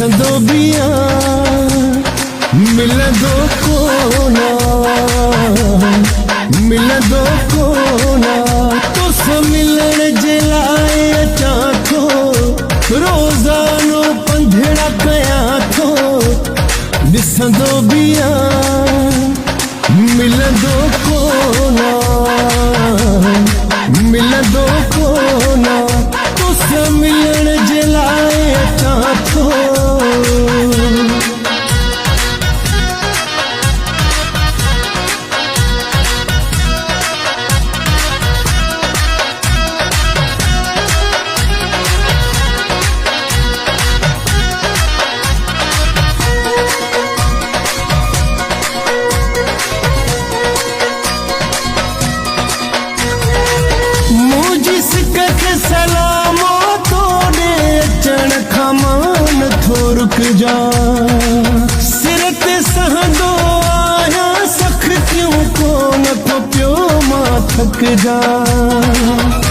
ॾिसंदो बिया मिलंदो कोना मिलंदो कोना तोसां मिलण जे लाइ अचां थो रोज़ानो पंधिड़ा कयां थो ॾिसंदो बिया मिलंदो कोना मिलंदो कोना तोसां मिलण जे लाइ अचां थो सलामो तोड़े अचण खां मां नथो रुक जा सिर ते सहंदो आहियां सख़्तियूं कोन थो पियो मां थक जा